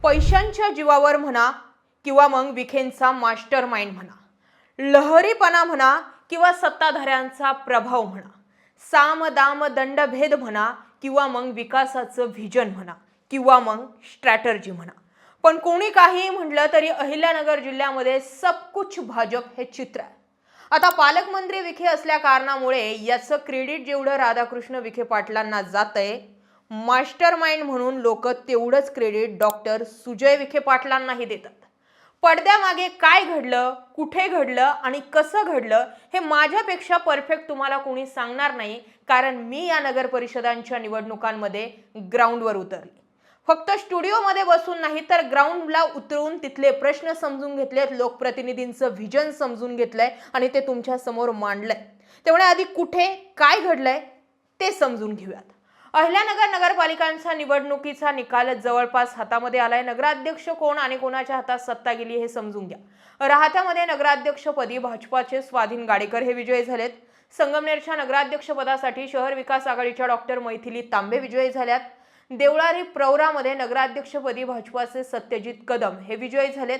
पैशांच्या जीवावर म्हणा किंवा मग विखेंचा मास्टर माइंड म्हणा, लहरीपणा म्हणा किंवा सत्ताधाऱ्यांचा प्रभाव म्हणा, साम दाम दंडभेद म्हणा किंवा मग विकासाचं व्हिजन म्हणा किंवा मग स्ट्रॅटर्जी म्हणा, पण कोणी काही म्हटलं तरी अहिल्यानगर जिल्ह्यामध्ये सब कुछ भाजप हे चित्र आहे। आता पालकमंत्री विखे असल्या कारणामुळे याचं क्रेडिट जेवढं राधाकृष्ण विखे पाटलांना जातंय, मास्टर माइंड म्हणून लोक तेवढंच क्रेडिट डॉक्टर सुजय विखे पाटलांनाही देतात। पडद्यामागे काय घडलं, कुठे घडलं आणि कसं घडलं हे माझ्यापेक्षा परफेक्ट तुम्हाला कोणी सांगणार नाही, कारण मी या नगर परिषदांच्या निवडणुकांमध्ये ग्राउंडवर उतरले। फक्त स्टुडिओमध्ये बसून नाही तर ग्राउंडला उतरून तिथले प्रश्न समजून घेतलेत, लोकप्रतिनिधींचं व्हिजन समजून घेतलंय आणि ते तुमच्या समोर मांडलंय। त्यामुळे आधी कुठे काय घडलंय ते समजून घेऊयात। अहिल्यानगर नगरपालिकांचा निवडणुकीचा निकाल जवळपास हातामध्ये आलाय। नगराध्यक्ष कोण आणि कोणाच्या हातात सत्ता गेली हे समजून घ्या। राहात्यामध्ये नगराध्यक्षपदी भाजपाचे स्वाधीन गाडेकर हे विजयी झालेत। संगमनेरच्या नगराध्यक्षपदासाठी शहर विकास आघाडीच्या डॉक्टर मैथिली तांबे विजयी झाल्यात। देवळारी प्रवरामध्ये नगराध्यक्षपदी भाजपाचे सत्यजित कदम हे विजयी झालेत।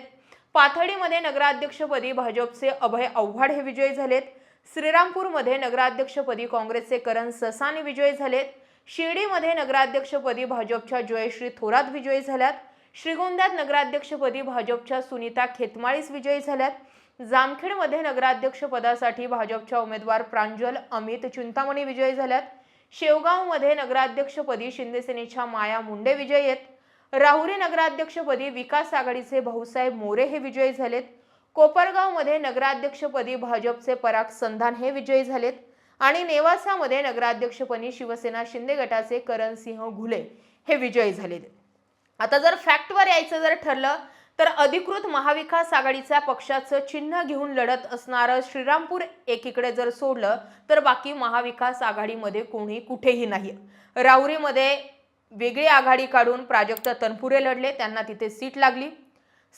पाथर्डीमध्ये नगराध्यक्षपदी भाजपचे अभय आव्हाड हे विजयी झालेत। श्रीरामपूरमध्ये नगराध्यक्षपदी काँग्रेसचे करण ससानी विजयी झालेत। शिर्डीमध्ये नगराध्यक्षपदी भाजपच्या जयश्री थोरात विजयी झाल्यात। श्रीगोंद्यात नगराध्यक्षपदी भाजपच्या सुनीता खेतमाळीस विजयी झाल्यात। जामखेडमध्ये नगराध्यक्षपदासाठी भाजपच्या उमेदवार प्रांजल अमित चिंतामणी विजयी झाल्यात। शेवगावमध्ये नगराध्यक्षपदी शिंदेसेनेच्या माया मुंडे विजयी आहेत। राहुरी नगराध्यक्षपदी विकास आघाडीचे भाऊसाहेब मोरे हे विजयी झालेत। कोपरगावमध्ये नगराध्यक्षपदी भाजपचे पराग संधान हे विजयी झालेत आणि नेवासामध्ये नगराध्यक्षपदी शिवसेना शिंदे गटाचे करणसिंह घुले हे विजयी झालेत। आता जर फॅक्टवर यायचं जर ठरलं तर अधिकृत महाविकास आघाडीच्या पक्षाचं चिन्ह घेऊन लढत असणारं श्रीरामपूर एकीकडे जर सोडलं तर बाकी महाविकास आघाडीमध्ये कोणी कुठेही नाही। राहुरीमध्ये वेगळी आघाडी काढून प्राजक्त तनपुरे लढले, त्यांना तिथे सीट लागली।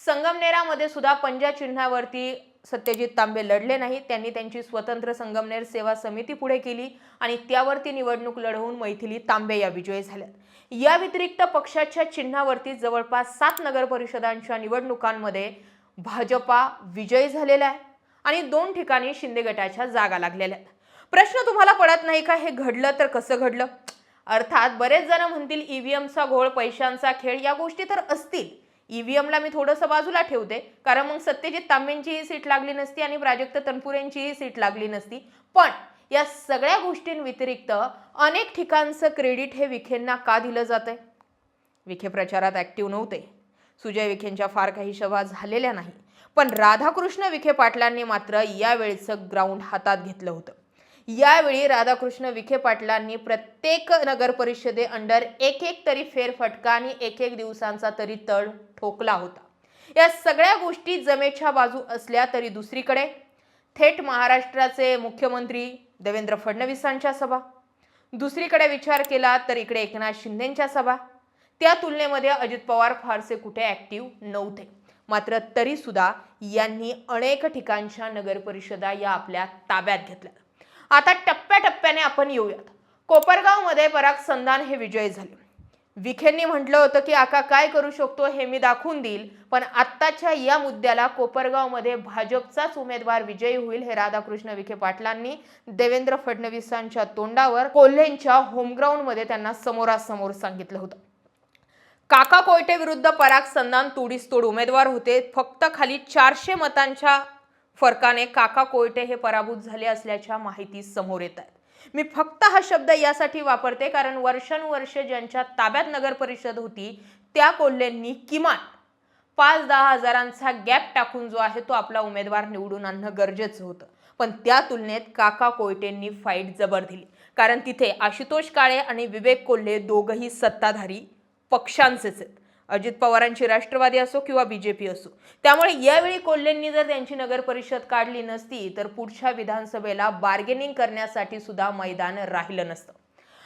संगमनेरामध्ये सुद्धा पंजा चिन्हावरती सत्यजित तांबे लढले नाही, त्यांनी त्यांची स्वतंत्र संगमनेर सेवा समिती पुढे केली आणि त्यावरती निवडणूक लढवून मैथिली तांबे या विजयी झाल्या। या व्यतिरिक्त पक्षाच्या चिन्हावरती जवळपास 7 नगर परिषदांच्या निवडणुकांमध्ये भाजपा विजयी झालेला आहे आणि 2 ठिकाणी शिंदे गटाच्या जागा लागलेल्या आहेत। प्रश्न तुम्हाला पडत नाही का हे घडलं तर कसं घडलं? अर्थात बरेच जण म्हणतील ईव्हीएमचा घोळ, पैशांचा खेळ, या गोष्टी तर असतील। ईव्हीएमला मी थोडंसं बाजूला ठेवते, कारण मग सत्यजित तांबेंचीही सीट लागली नसती आणि प्राजक्त तनपुरेंचीही सीट लागली नसती। पण या सगळ्या गोष्टींव्यतिरिक्त अनेक ठिकाणचं क्रेडिट हे विखेंना का दिलं जातंय? विखे प्रचारात ऍक्टिव्ह नव्हते, सुजय विखेंच्या फार काही सभा झालेल्या नाही, पण राधाकृष्ण विखे पाटलांनी मात्र यावेळीचं ग्राउंड हातात घेतलं होतं। यावेळी राधाकृष्ण विखे पाटलांनी प्रत्येक नगर परिषदे अंडर एक तरी फेरफटका आणि एक दिवसांचा तरी तळ ठोकला होता। या सगळ्या गोष्टी जमेच्या बाजू असल्या तरी दुसरीकडे थेट महाराष्ट्राचे मुख्यमंत्री देवेंद्र फडणवीसांच्या सभा, दुसरीकडे विचार केला तर इकडे एकनाथ शिंदेंच्या सभा, त्या तुलनेमध्ये अजित पवार फारसे कुठे ऍक्टिव्ह नव्हते। मात्र तरी सुद्धा यांनी अनेक ठिकाणच्या नगर परिषदा या आपल्या ताब्यात घेतल्या। आता टप्प्याटप्प्याने आपण येऊयात। कोपरगावमध्ये पराग संधान हे विजयी झाले। विखेंनी म्हटलं होतं की आका काय करू शकतो हे मी दाखवून देईल, पण आत्ताच्या या मुद्द्याला कोपरगावमध्ये भाजपचाच उमेदवार विजयी होईल हे राधाकृष्ण विखे पाटलांनी देवेंद्र फडणवीसांच्या तोंडावर कोल्हेंच्या होमग्राऊंडमध्ये त्यांना समोरासमोर सांगितलं होतं। काका कोयटे विरुद्ध पराग संधान तोडीस तोड उमेदवार होते। फक्त खाली 400 मतांच्या फरकाने काका कोयटे हे पराभूत झाले असल्याच्या माहिती समोर येत आहेत। मी फक्त हा शब्द यासाठी वापरते कारण वर्षानुवर्षे ज्यांच्या ताब्यात नगर परिषद होती त्या कोल्हेंनी किमान 5-10 हजारांचा गॅप टाकून जो आहे तो आपला उमेदवार निवडून आणणं गरजेचं होतं, पण त्या तुलनेत काका कोयटेंनी फाईट जबर दिली, कारण तिथे आशुतोष काळे आणि विवेक कोल्हे दोघंही सत्ताधारी पक्षांचेच आहेत, अजित पवारांची राष्ट्रवादी असो किंवा बीजेपी असो। त्यामुळे यावेळी कोल्हेंनी जर त्यांची नगर परिषद काढली नसती तर पुढच्या विधानसभेला बार्गेनिंग करण्यासाठी सुद्धा मैदान राहिलं नसतं।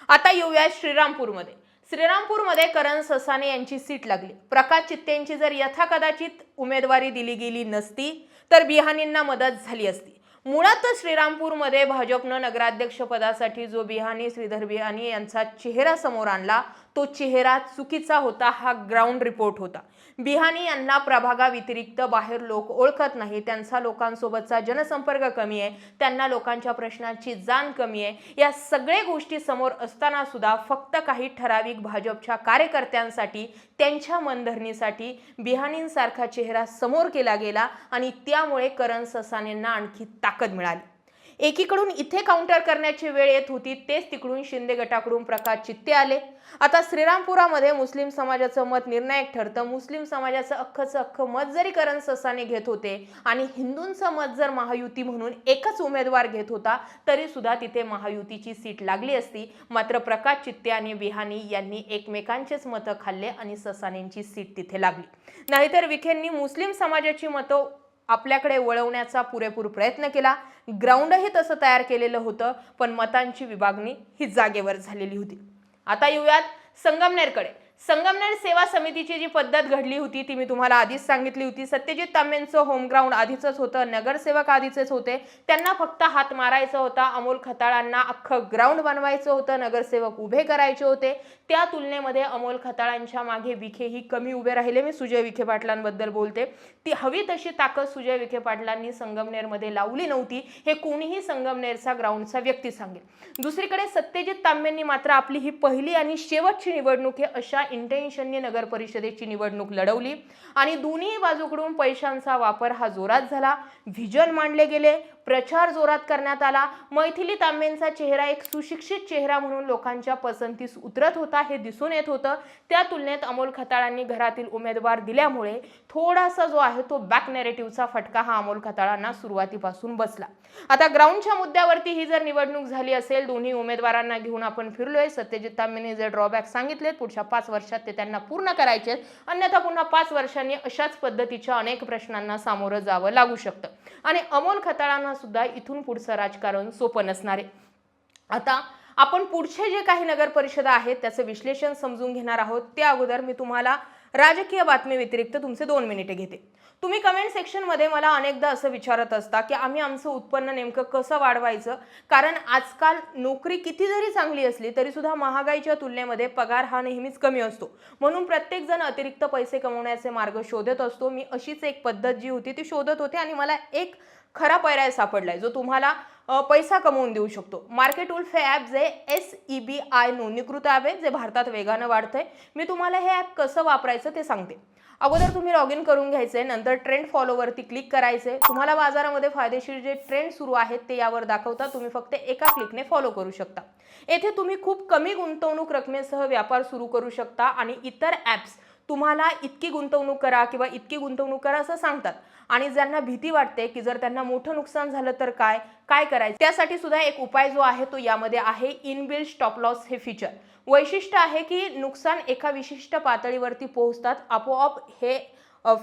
आता येऊया श्रीरामपूरमध्ये। श्रीरामपूरमध्ये करण ससाने यांची सीट लागली। प्रकाश चित्तेंची जर यथाकदाचित उमेदवारी दिली गेली नसती तर बिहानींना मदत झाली असती। मुळातच श्रीरामपूरमध्ये भाजपनं नगराध्यक्ष पदासाठी जो बिहानी श्रीधर बिहानी यांचा चेहरा समोर आणला तो चेहरा चुकीचा होता, हा ग्राउंड रिपोर्ट होता. बिहानी यांना प्रभागाव्यतिरिक्त बाहेर लोक ओळखत नाही, त्यांचा लोकांसोबतचा जनसंपर्क कमी आहे, त्यांना लोकांच्या प्रश्नांची जाण कमी आहे. या सगळ्या गोष्टी समोर असताना सुद्धा फक्त काही ठराविक भाजपच्या कार्यकर्त्यांसाठी, त्यांच्या मनधरणीसाठी बिहानींसारखा चेहरा समोर केला गेला आणि त्यामुळे करण ससानेंना आणखी ताकद मिळाली. एकीकडून इथे काउंटर करण्याची वेळ येत होती, तेच तिकडून शिंदे गटाकडून प्रकाश चित्ते आले. आता श्रीरामपुरामध्ये मुस्लिम समाजाचं मत निर्णायक ठरतं. मुस्लिम समाजाचं अख्खं मत जरी करण ससाने घेत होते आणि हिंदूंचं मत जर महायुती म्हणून एकच उमेदवार घेत होता, तरी सुद्धा तिथे महायुतीची सीट लागली असती. मात्र प्रकाश चित्ते आणि बिहानी यांनी एकमेकांचेच मतं खाल्ले आणि ससानेंची सीट तिथे लागली. नाहीतर विखेंनी मुस्लिम समाजाची मतं आपल्याकडे वळवण्याचा पुरेपूर प्रयत्न केला. ग्राउंडही तसं तयार केलेलं होतं, पण मतांची विभागणी ही जागेवर झालेली होती. आता येऊयात संगमनेरकडे. संगमनेर सेवा समितीची जी पद्धत घडली होती ती मी तुम्हाला आधीच सांगितली होती. सत्यजित तांबेंचं होम ग्राउंड आधीचंच होतं, नगरसेवक आधीचेच होते, त्यांना फक्त हात मारायचा होता. अमोल खताळांना अख्खं ग्राउंड बनवायचं होतं, नगरसेवक उभे करायचे होते. त्या तुलनेमध्ये अमोल खताळांच्या मागे विखेही कमी उभे राहिले. मी सुजय विखे पाटलांबद्दल बोलते. ती हवी तशी ताकद सुजय विखे पाटलांनी संगमनेरमध्ये लावली नव्हती, हे कोणीही संगमनेरचा ग्राउंडचा व्यक्ती सांगेल. दुसरीकडे सत्यजित तांबेंनी मात्र आपली ही पहिली आणि शेवटची निवडणूक आहे अशा इंटेन्शनने नगर परिषदेची निवडणूक लढवली आणि दोन्ही बाजूकडून पैशांचा वापर हा जोरात झाला. व्हिजन मांडले गेले, प्रचार जोरात करण्यात आला. मैथिली तांबेंचा चेहरा एक सुशिक्षित चेहरा म्हणून लोकांच्या पसंतीस उतरत होता, हे दिसून येत होतं. त्या तुलनेत अमोल खताळांनी घरातील उमेदवार दिल्यामुळे थोडासा जो आहे तो बॅक नॅरेटिव्हचा फटका हा अमोल खताळांना सुरुवातीपासून बसला. आता ग्राउंडच्या मुद्द्यावरती ही जर निवडणूक झाली असेल, दोन्ही उमेदवारांना घेऊन आपण फिरलोय. सत्यजित तांबेंनी जे ड्रॉबॅक सांगितलेत पुढच्या 5 वर्षात ते त्यांना पूर्ण करायचे, अन्यथा पुन्हा 5 वर्षांनी अशाच पद्धतीच्या अनेक प्रश्नांना सामोरं जावं लागू शकतं आणि अमोल खताळांना सुद्धा इथून पुढचं राजकारण सोपं नसणार आहे. आता आपण पुढचे जे काही नगर परिषदा आहेत त्याचं विश्लेषण समजून घेणार आहोत. त्या अगोदर मी तुम्हाला राजकीय बातमी व्यतिरिक्त तुमचे 2 मिनिटे घेते. तुम्ही कमेंट सेक्शनमध्ये मला अनेकदा असं विचारत असता की आम्ही आमचं उत्पन्न नेमकं कसं वाढवायचं, कारण आजकाल नोकरी किती जरी चांगली असली तरी सुद्धा महागाईच्या तुलनेमध्ये पगार हा नेहमीच कमी असतो, म्हणून प्रत्येक जण अतिरिक्त पैसे कमवण्याचे मार्ग शोधत असतो. मी अशीच एक पद्धत जी होती ती शोधत होते आणि मला एक खरा पर्याय सापडलाय जो तुम्हाला पैसा कमवून देऊ शकतो. मार्केट वुल्फ हे ॲप जे SEBI नोंदणीकृत ॲप आहे, जे भारतात वेगानं वाढतंय. मी तुम्हाला हे ॲप कसं वापरायचं ते सांगते. अगोदर तुम्ही लॉग इन करून घ्यायचे, नंतर ट्रेंड फॉलोवरती क्लिक करायचे. तुम्हाला बाजारामध्ये फायदेशीर जे ट्रेंड सुरू आहेत ते यावर दाखवतात. तुम्ही फक्त एका क्लिकने फॉलो करू शकता. येथे तुम्ही खूप कमी गुंतवणूक रकमेसह व्यापार सुरू करू शकता आणि इतर ॲप्स तुम्हाला इतकी गुंतवणूक करा किंवा इतकी गुंतवणूक करा असं सांगतात आणि ज्यांना भीती वाटते की जर त्यांना मोठं नुकसान झालं तर काय करायचं, त्यासाठी सुद्धा एक उपाय जो आहे तो यामध्ये आहे. इनबिल्ट स्टॉप लॉस हे फीचर वैशिष्ट्य आहे की नुकसान एका विशिष्ट पातळीवरती पोहोचतात आपोआप हे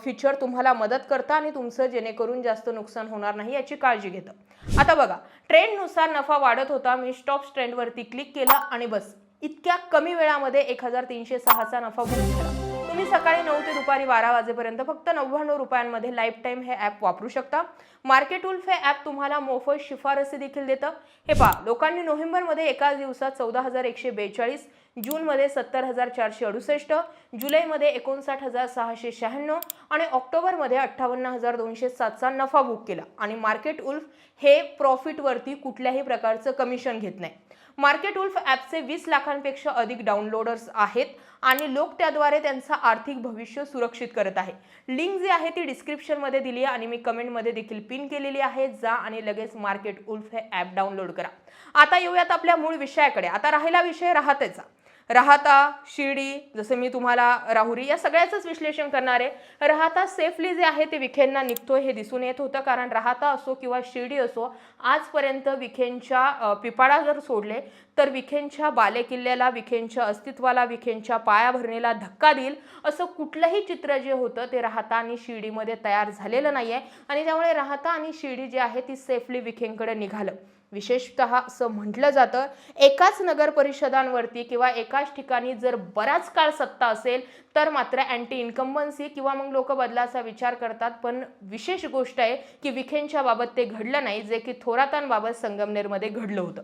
फीचर तुम्हाला मदत करतं आणि तुमचं जेणेकरून जास्त नुकसान होणार नाही याची काळजी घेतं. आता बघा, ट्रेंडनुसार नफा वाढत होता. मी स्टॉप ट्रेंडवरती क्लिक केलं आणि बस इतक्या कमी वेळामध्ये 1306चा नफा बुक झाला. तुम्ही सकाळी 9 ते दुपारी 12 वाजेपर्यंत फक्त 99 रुपयांमध्ये लाईफ टाईम हे ॲप वापरू शकता. मार्केट वुल्फ हे ॲप तुम्हाला मोफत शिफारसी देखील देतं. हे पहा, लोकांनी नोव्हेंबरमध्ये एकाच दिवसात 14,142, जूनमध्ये 70,468, जुलैमध्ये 59,696 आणि ऑक्टोबरमध्ये 58,207चा नफा बुक केला आणि मार्केट वुल्फ हे प्रॉफिटवरती कुठल्याही प्रकारचं कमिशन घेत नाही. मार्केट वुल्फ ॲपचे 20 लाखांपेक्षा अधिक डाउनलोडर्स आहेत आणि लोक त्याद्वारे त्यांचं आर्थिक भविष्य सुरक्षित करत आहे. लिंक जी आहे ती डिस्क्रिप्शनमध्ये दिली आहे आणि मी कमेंटमध्ये देखील पिन केलेली आहे. जा आणि लगेच मार्केट वुल्फ हे ॲप डाउनलोड करा. आता येऊयात आपल्या मूळ विषयाकडे. आता राहिला विषय राहतेचा. राहता, शिर्डी, जसं मी तुम्हाला राहुरी या सगळ्याचंच विश्लेषण करणार आहे. राहता सेफली जे आहे ते विखेंना निघतोय हे दिसून येत होतं, कारण राहता असो किंवा शिर्डी असो, आजपर्यंत विखेंच्या पिपाडा जर सोडले तर विखेंच्या बालेकिल्ल्याला, विखेंच्या अस्तित्वाला, विखेंच्या पायाभरणीला धक्का देईल असं कुठलंही चित्र जे होतं ते राहता आणि शिर्डीमध्ये तयार झालेलं नाहीये आणि त्यामुळे राहता आणि शिर्डी जी आहे ती सेफली विखेंकडे निघालं. विशेषतः असं म्हटलं जातं, एकाच नगर परिषदांवरती किंवा एकाच ठिकाणी जर बराच काळ सत्ता असेल तर मात्र अँटी इन्कम्बन्सी किंवा मग लोक बदलाचा विचार करतात. पण विशेष गोष्ट आहे की विखेंच्या बाबत ते घडलं नाही, जे की थोरातांबाबत संगमनेरमध्ये घडलं होतं.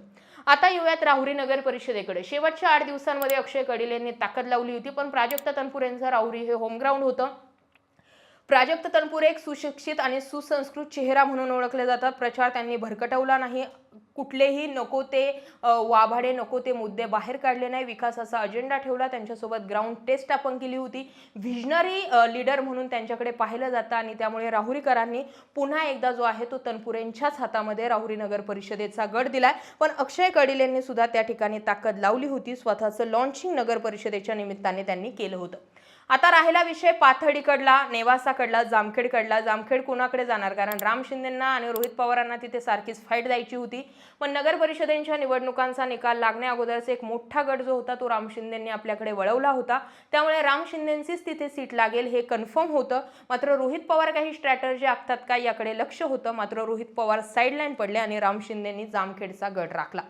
आता येऊयात राहुरी नगर परिषदेकडे. शेवटच्या 8 दिवसांमध्ये अक्षय कडिल यांनी ताकद लावली होती, पण प्राजक्त तनपुरेंचं राहुरी हे होम ग्राउंड होतं. प्राजक्त तनपुरे एक सुशिक्षित आणि सुसंस्कृत चेहरा म्हणून ओळखले जातात. प्रचार त्यांनी भरकटवला नाही, कुठलेही नको ते वाभाडे नको ते मुद्दे बाहेर काढले नाही, विकासाचा अजेंडा ठेवला. त्यांच्यासोबत ग्राउंड टेस्ट आपण केली होती. व्हिजनरी लीडर म्हणून त्यांच्याकडे पाहिलं जातं आणि त्यामुळे राहुरीकरांनी पुन्हा एकदा जो आहे तो तनपुरेंच्याच हातामध्ये राहुरी नगर परिषदेचा गड दिलाय. पण अक्षय कडिल यांनी सुद्धा त्या ठिकाणी ताकद लावली होती. स्वतःचं लॉन्चिंग नगर परिषदेच्या निमित्ताने त्यांनी केलं होतं. आता राहिला विषय पाथर्डीकडला, नेवासाकडला, जामखेडकडला. जामखेड कुणाकडे जाणार, कारण राम शिंदेंना आणि रोहित पवारांना तिथे सारखीच फाईट द्यायची होती. पण नगर परिषदेच्या निवडणुकांचा निकाल लागण्या अगोदरच एक मोठा गट जो होता तो राम शिंदेंनी आपल्याकडे वळवला होता. त्यामुळे राम शिंदेंचीच तिथे सीट लागेल हे कन्फर्म होतं. मात्र रोहित पवार काही स्ट्रॅटर्जी आखतात का याकडे लक्ष होतं. मात्र रोहित पवार साईडलाईन पडले आणि राम शिंदेंनी जामखेडचा गट राखला.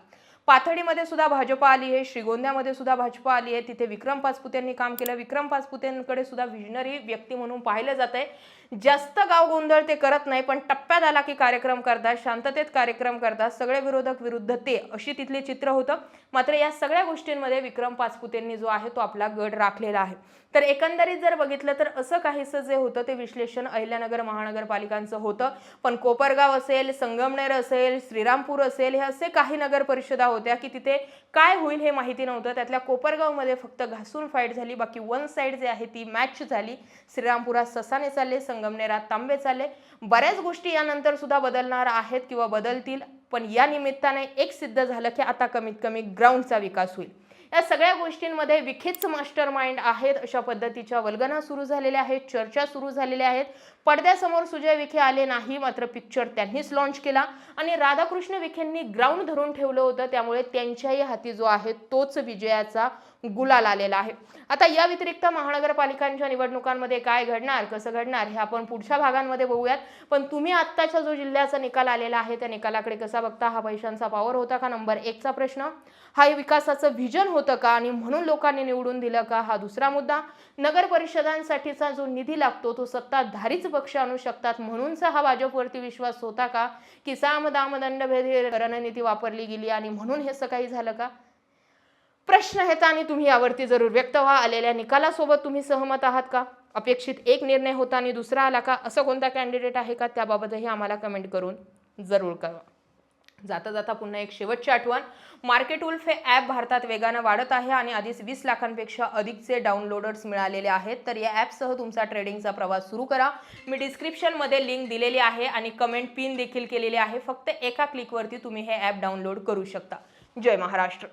पाथर्डीमध्ये सुद्धा भाजपा आली आहे, श्रीगोंद्यामध्ये सुद्धा भाजपा आली आहे. तिथे विक्रम पाचपुतेंनी काम केलं. विक्रम पाचपुतेंकडे सुद्धा व्हिजनरी व्यक्ती म्हणून पाहिलं जात आहे. जास्त गाव गोंधळ ते करत नाही, पण टप्प्यात आला की कार्यक्रम करतात, शांततेत कार्यक्रम करतात, सगळे विरोधक विरुद्ध ते, अशी तिथले चित्र होतं. मात्र या सगळ्या गोष्टींमध्ये विक्रम पाचपुतेंनी जो आहे तो आपला गड राखलेला आहे. तर एकंदरीत जर बघितलं तर असं काहीसं जे होतं ते विश्लेषण अहिल्यानगर महानगरपालिकांचं होतं. पण कोपरगाव असेल, संगमनेर असेल, श्रीरामपूर असेल, हे असे काही नगर परिषदा होत्या की तिथे काय होईल हे माहिती नव्हतं. त्यातल्या कोपरगावमध्ये फक्त घासून फाईट झाली, बाकी वन साईड जे आहे ती मॅच झाली. श्रीरामपुरात ससाने चालले, संगमनेरात तांबे चालले. बऱ्याच गोष्टी यानंतर सुद्धा बदलणार आहेत किंवा बदलतील, पण या निमित्ताने एक सिद्ध झालं की आता कमीत कमी ग्राउंडचा विकास होईल. या सगळ्या गोष्टींमध्ये विखेच मास्टर माइंड आहेत अशा पद्धतीच्या वल्गना सुरू झालेल्या आहेत, चर्चा सुरू झालेल्या आहेत. पडद्यासमोर सुजय विखे आले नाही, मात्र पिक्चर त्यांनीच लॉन्च केला आणि राधाकृष्ण विखेंनी ग्राउंड धरून ठेवलं होतं. त्यामुळे त्यांच्याही हाती जो आहे तोच विजयाचा गुलाल आलेला आहे. आता या व्यतिरिक्त महानगरपालिकांच्या निवडणुकांमध्ये काय घडणार, कसं घडणार हे आपण पुढच्या भागांमध्ये बघूयात. पण तुम्ही आत्ताचा जो जिल्ह्याचा निकाल आलेला आहे त्या निकालाकडे कसा बघता? हा पैशांचा पावर होता का, नंबर 1चा प्रश्न. हा विकासाचं व्हिजन होतं का आणि म्हणून लोकांनी निवडून दिलं का, हा दुसरा मुद्दा. नगर परिषदांसाठीचा जो निधी लागतो तो सत्ताधारीच पक्ष आणू शकतात म्हणूनचा हा भाजपवरती विश्वास होता का, की साम दाम दंडभेद ही रणनीती वापरली गेली आणि म्हणून हे असं काही झालं का? प्रश्न आहेत आणि तुम्ही यावरती जरूर व्यक्त व्हा. आलेल्या निकालासोबत तुम्ही सहमत आहात का? अपेक्षित एक निर्णय होता आणि दुसरा आला का? असं कोणता कॅन्डिडेट आहे का, त्याबाबतही आम्हाला कमेंट करून जरूर कळवा. जाता जाता पुन्हा एक शेवटची आठवण. मार्केट वुल्फ हे ॲप भारतात वेगानं वाढत आहे आणि आधीच 20 लाखांपेक्षा अधिकचे डाउनलोडर्स मिळालेले आहेत. तर या ॲपसह तुमचा ट्रेडिंगचा प्रवास सुरू करा. मी डिस्क्रिप्शनमध्ये लिंक दिलेली आहे आणि कमेंट पिन देखील केलेली आहे. फक्त एका क्लिकवरती तुम्ही हे ॲप डाउनलोड करू शकता. जय महाराष्ट्र.